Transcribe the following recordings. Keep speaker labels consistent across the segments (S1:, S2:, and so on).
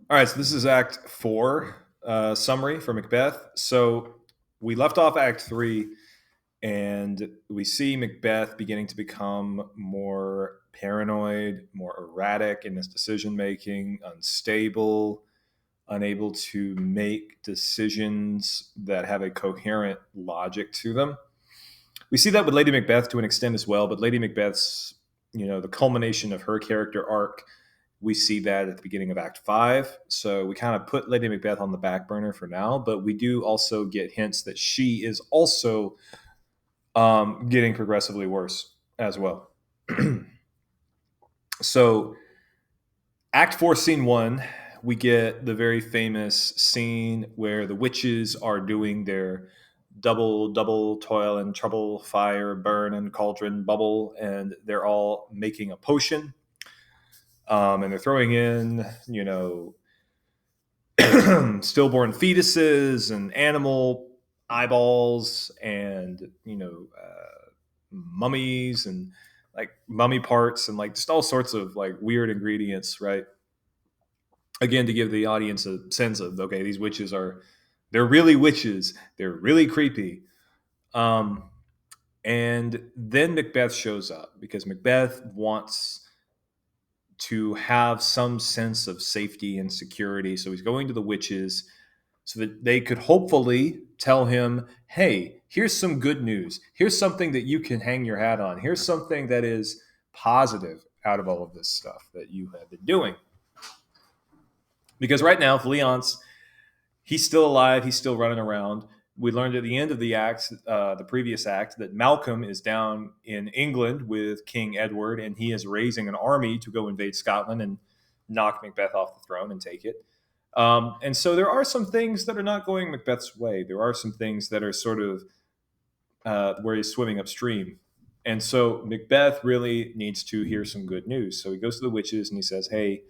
S1: All right, so this is Act 4 summary for Macbeth. So we left off Act 3, and we see Macbeth beginning to become more paranoid, more erratic in his decision making, unstable, unable to make decisions that have a coherent logic to them. We see that with Lady Macbeth to an extent as well, but Lady Macbeth's, the culmination of her character arc, we see that at the beginning of Act 5. So we kind of put Lady Macbeth on the back burner for now, but we do also get hints that she is also getting progressively worse as well. So, Act 4, Scene 1, we get the very famous scene where the witches are doing their double toil and trouble, fire, burn, and cauldron bubble, and they're all making a potion. And they're throwing in, stillborn fetuses and animal eyeballs and mummies and like mummy parts and like just all sorts of like weird ingredients, right? Again, to give the audience a sense of, okay, these witches are, they're really witches, they're really creepy. um and then Macbeth shows up because Macbeth wants to have some sense of safety and security. So he's going to the witches so that they could hopefully tell him, hey, here's some good news. Here's something that you can hang your hat on. Here's something that is positive out of all of this stuff that you have been doing. Because right now, Leonce, he's still alive. He's still running around. We learned at the end of the act, the previous act, that Malcolm is down in England with King Edward, and he is raising an army to go invade Scotland and knock Macbeth off the throne and take it. And so there are some things that are not going Macbeth's way. There are some things that are sort of where he's swimming upstream. And so Macbeth really needs to hear some good news. So he goes to the witches and he says, hey,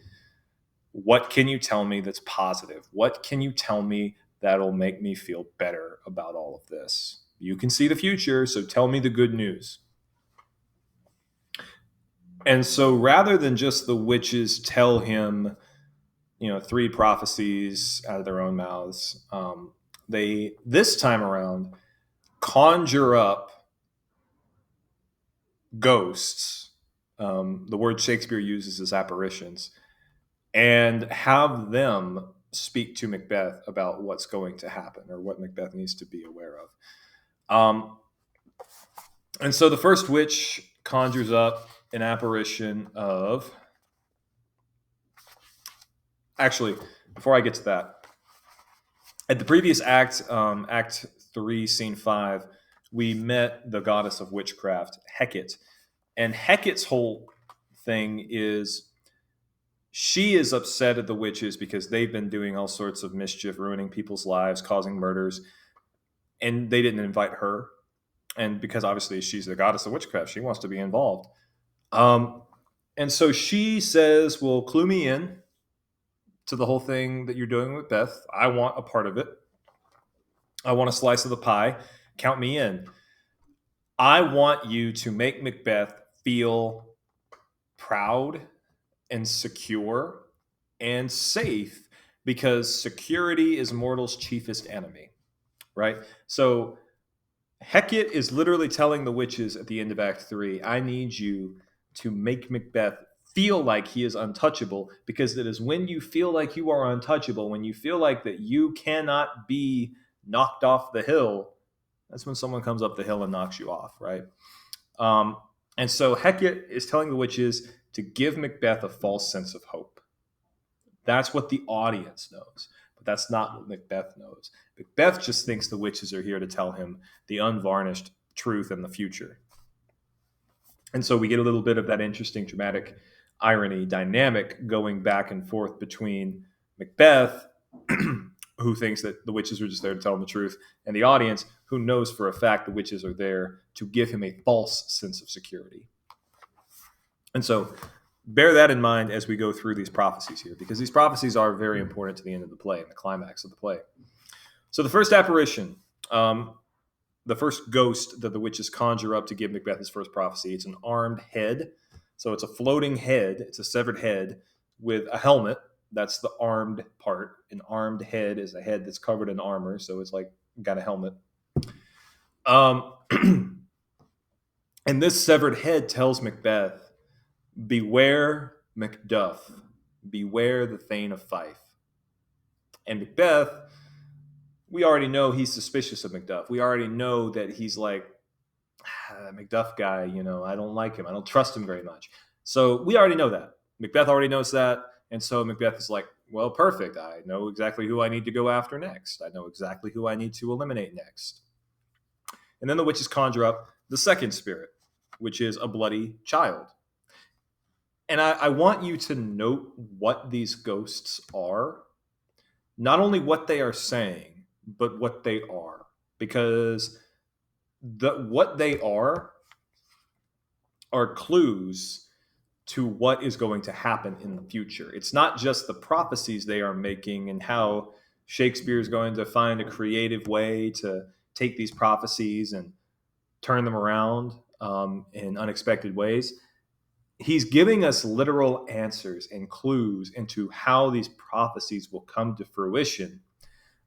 S1: what can you tell me that's positive? What can you tell me that'll make me feel better about all of this? You can see the future, so tell me the good news. And so rather than just the witches tell him, three prophecies out of their own mouths, they, this time around, conjure up ghosts. The word Shakespeare uses is apparitions, and have them speak to Macbeth about what's going to happen or what Macbeth needs to be aware of. Um, and so the first witch conjures up an apparition of. Actually, before I get to that, at the previous act, Act 3, Scene 5, we met the goddess of witchcraft, Hecate. And Hecate's whole thing is she is upset at the witches because they've been doing all sorts of mischief, ruining people's lives, causing murders, and they didn't invite her. And because obviously she's the goddess of witchcraft, she wants to be involved. Um, and so she says, well, clue me in to the whole thing that you're doing with Beth. I want a part of it. I want a slice of the pie. Count me in. I want you to make Macbeth feel proud and secure and safe because security is mortal's chiefest enemy, right? So Hecate is literally telling the witches at the end of Act 3, I need you to make Macbeth feel like he is untouchable, because it is when you feel like you are untouchable, when you feel like that you cannot be knocked off the hill, that's when someone comes up the hill and knocks you off, right? Um, and so Hecate is telling the witches to give Macbeth a false sense of hope. That's what the audience knows, but that's not what Macbeth knows. Macbeth just thinks the witches are here to tell him the unvarnished truth and the future. And so we get a little bit of that interesting dramatic irony dynamic going back and forth between Macbeth, who thinks that the witches are just there to tell him the truth, and the audience, who knows for a fact the witches are there to give him a false sense of security. And so bear that in mind as we go through these prophecies here, because these prophecies are very important to the end of the play and the climax of the play. So the first apparition, the first ghost that the witches conjure up to give Macbeth his first prophecy, it's an armed head. So it's a floating head. It's a severed head with a helmet That's the armed part. An armed head is a head that's covered in armor, so it's like got a helmet. Um, and this severed head tells Macbeth, "Beware Macduff, beware the Thane of Fife." And Macbeth, we already know he's suspicious of Macduff. We already know that he's like, Macduff guy, I don't like him. I don't trust him very much. So we already know that. Macbeth already knows that. And so Macbeth is like, well, perfect. I know exactly who I need to go after next. I know exactly who I need to eliminate next. And then the witches conjure up the second spirit, which is a bloody child. And I want you to note what these ghosts are, not only what they are saying, but what they are. Because what they are clues to what is going to happen in the future. It's not just the prophecies they are making and how Shakespeare is going to find a creative way to take these prophecies and turn them around in unexpected ways. He's giving us literal answers and clues into how these prophecies will come to fruition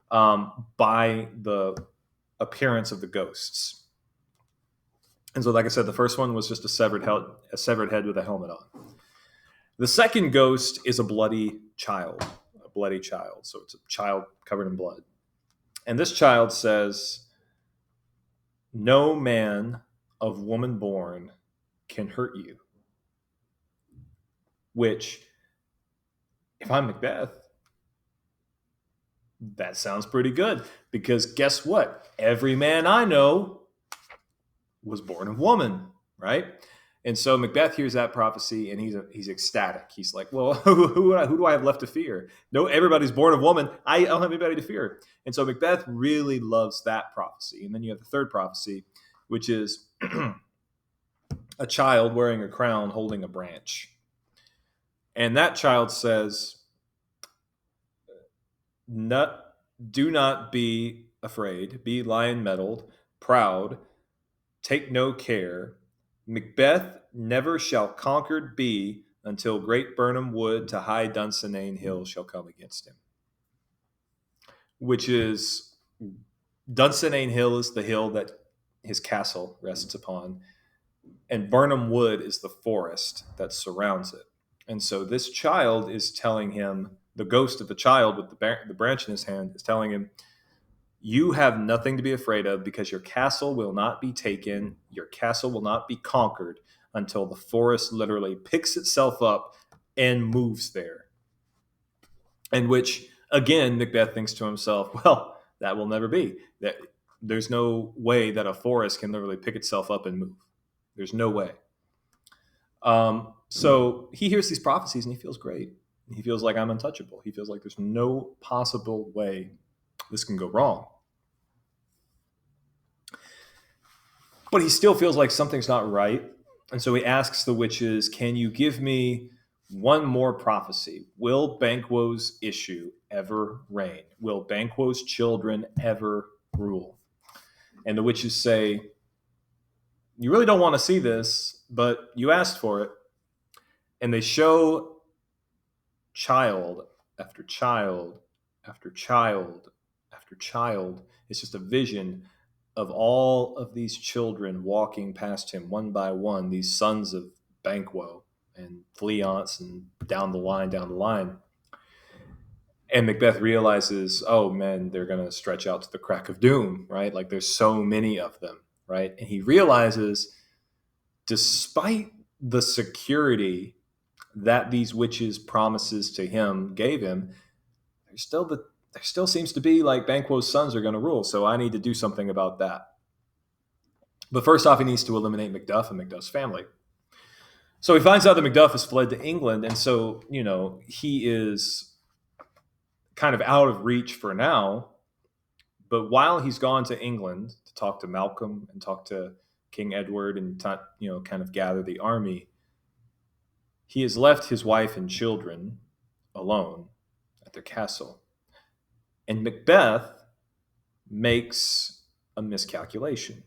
S1: by the appearance of the ghosts. And so, like I said, the first one was just a severed head with a helmet on. The second ghost is a bloody child. So it's a child covered in blood. And this child says, "No man of woman born can hurt you." Which, if I'm Macbeth, that sounds pretty good. Because guess what? Every man I know was born of woman, right? And so Macbeth hears that prophecy and he's ecstatic. He's like, well, who do I have left to fear? No, everybody's born of woman. I don't have anybody to fear. And so Macbeth really loves that prophecy. And then you have the third prophecy, which is a child wearing a crown holding a branch. And that child says, "Do not be afraid, be lion-mettled, proud, take no care. Macbeth never shall conquered be until great Birnam wood to high Dunsinane hill shall come against him." Which is, Dunsinane hill is the hill that his castle rests upon, and Birnam wood is the forest that surrounds it. And so this child is telling him, the ghost of the child with the branch in his hand is telling him, you have nothing to be afraid of because your castle will not be taken, your castle will not be conquered until the forest literally picks itself up and moves there. And which, again, Macbeth thinks to himself, well, that will never be. There's no way that a forest can literally pick itself up and move. There's no way. So he hears these prophecies and he feels great. He feels like, I'm untouchable. He feels like there's no possible way this can go wrong. But he still feels like something's not right. And so he asks the witches, can you give me one more prophecy? Will Banquo's issue ever reign? Will Banquo's children ever rule? And the witches say, you really don't want to see this, but you asked for it. And they show child after child after child after child. It's just a vision of all of these children walking past him one by one, these sons of Banquo and Fleance and down the line. And Macbeth realizes, oh man, they're going to stretch out to the crack of doom, right? Like there's so many of them, right? And he realizes, despite the security that these witches' promises to him gave him, there still seems to be like Banquo's sons are going to rule. So I need to do something about that. But first off, he needs to eliminate Macduff and Macduff's family. So he finds out that Macduff has fled to England. And so, he is kind of out of reach for now. But while he's gone to England to talk to Malcolm and talk to King Edward and, kind of gather the army, he has left his wife and children alone at their castle. And Macbeth makes a miscalculation.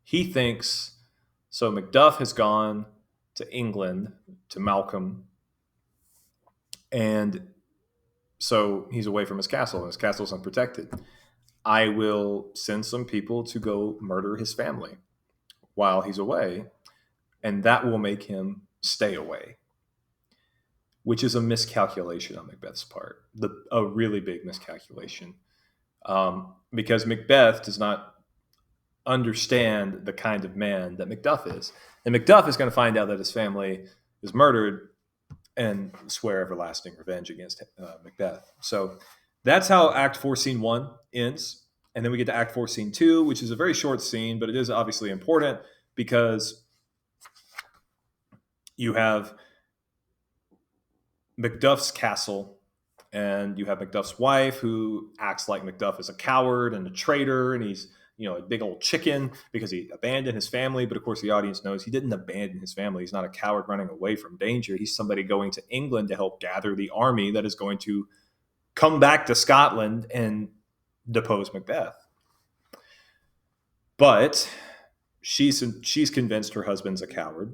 S1: He thinks, so Macduff has gone to England, to Malcolm, and So he's away from his castle, and his castle's unprotected. I will send some people to go murder his family while he's away, and that will make him stay away, which is a miscalculation on Macbeth's part, a really big miscalculation, because Macbeth does not understand the kind of man that Macduff is. And Macduff is going to find out that his family is murdered and swear everlasting revenge against Macbeth. So that's how Act 4, Scene 1 ends. And then we get to Act 4, Scene 2, which is a very short scene, but it is obviously important because you have Macduff's castle, and you have Macduff's wife, who acts like Macduff is a coward and a traitor, and he's a big old chicken because he abandoned his family. But of course, the audience knows he didn't abandon his family. He's not a coward running away from danger. He's somebody going to England to help gather the army that is going to come back to Scotland and depose Macbeth. But she's convinced her husband's a coward,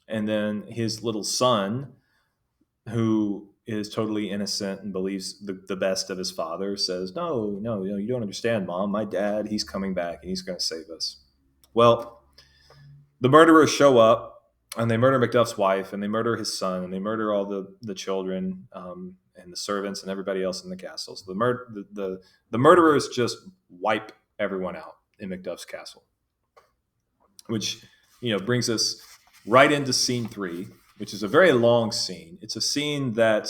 S1: and then his little son, who is totally innocent and believes the best of his father, says, no, you don't understand, Mom. My dad, he's coming back and he's going to save us. Well, the murderers show up and they murder Macduff's wife, and they murder his son, and they murder all the children and the servants and everybody else in the castle. So the murderers just wipe everyone out in Macduff's castle, which brings us right into Scene 3, which is a very long scene. It's a scene that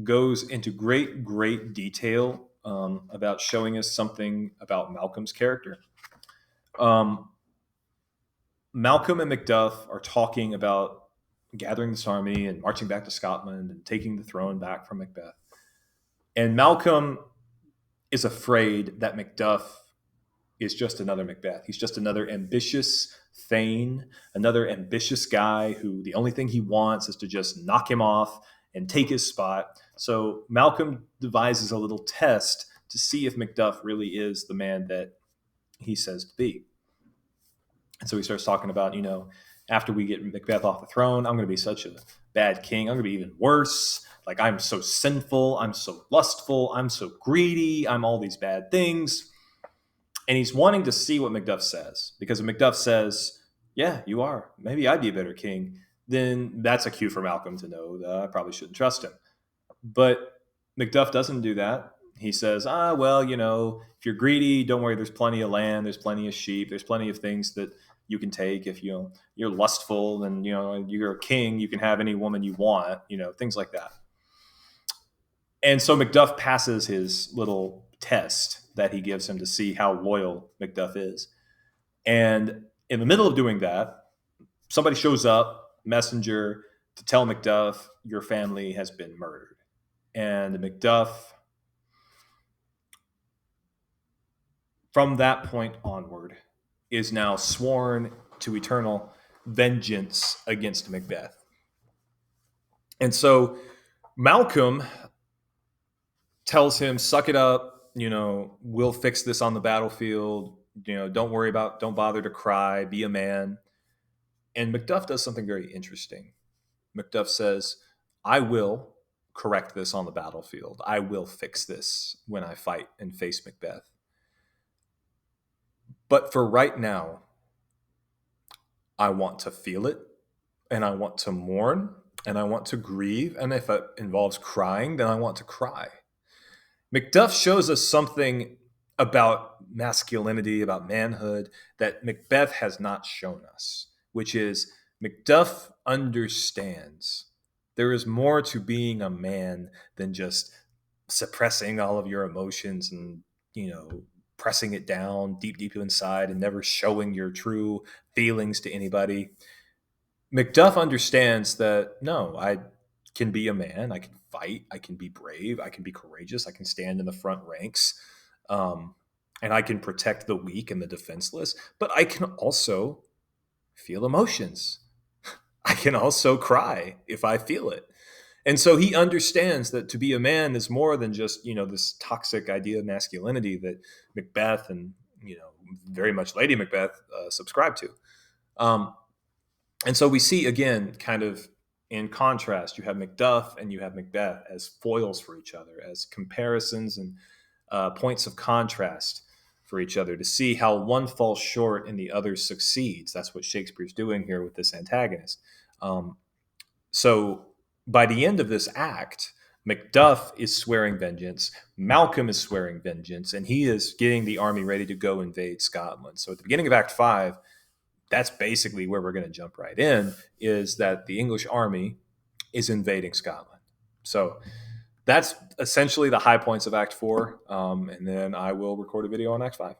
S1: goes into great detail about showing us something about Malcolm's character. Malcolm and Macduff are talking about gathering this army and marching back to Scotland and taking the throne back from Macbeth. And Malcolm is afraid that Macduff is just another Macbeth. He's just another ambitious thane, another ambitious guy who the only thing he wants is to just knock him off and take his spot. So Malcolm devises a little test to see if Macduff really is the man that he says to be. And so he starts talking about, after we get Macbeth off the throne, I'm going to be such a bad king. I'm going to be even worse. Like, I'm so sinful. I'm so lustful. I'm so greedy. I'm all these bad things. And he's wanting to see what Macduff says, because if Macduff says, yeah, you are, maybe I'd be a better king, then that's a cue for Malcolm to know that I probably shouldn't trust him. But Macduff doesn't do that. He says, well, if you're greedy, don't worry, there's plenty of land, there's plenty of sheep, there's plenty of things that you can take. If you're lustful and you're a king, you can have any woman you want, things like that. And so Macduff passes his little test that he gives him to see how loyal Macduff is. And in the middle of doing that, somebody shows up, messenger, to tell Macduff, your family has been murdered. And Macduff, from that point onward, is now sworn to eternal vengeance against Macbeth. And so Malcolm tells him, suck it up, we'll fix this on the battlefield, don't bother to cry, be a man. And Macduff does something very interesting. Macduff says, I will correct this on the battlefield. I will fix this when I fight and face Macbeth. But for right now, I want to feel it, and I want to mourn, and I want to grieve. And if it involves crying, then I want to cry. Macduff shows us something about masculinity, about manhood, that Macbeth has not shown us, which is Macduff understands there is more to being a man than just suppressing all of your emotions and, pressing it down deep inside and never showing your true feelings to anybody. Macduff understands that, no, I can be a man, I can fight, I can be brave, I can be courageous, I can stand in the front ranks, and I can protect the weak and the defenseless, but I can also feel emotions. I can also cry if I feel it. And so he understands that to be a man is more than just, this toxic idea of masculinity that Macbeth and, very much Lady Macbeth subscribe to. And so we see, again, kind of In contrast, you have Macduff and you have Macbeth as foils for each other, as comparisons and points of contrast for each other to see how one falls short and the other succeeds. That's what Shakespeare's doing here with this antagonist. So by the end of this act, Macduff is swearing vengeance, Malcolm is swearing vengeance, and he is getting the army ready to go invade Scotland. So at the beginning of Act 5, that's basically where we're going to jump right in, is that the English army is invading Scotland. So that's essentially the high points of Act 4, and then I will record a video on Act 5.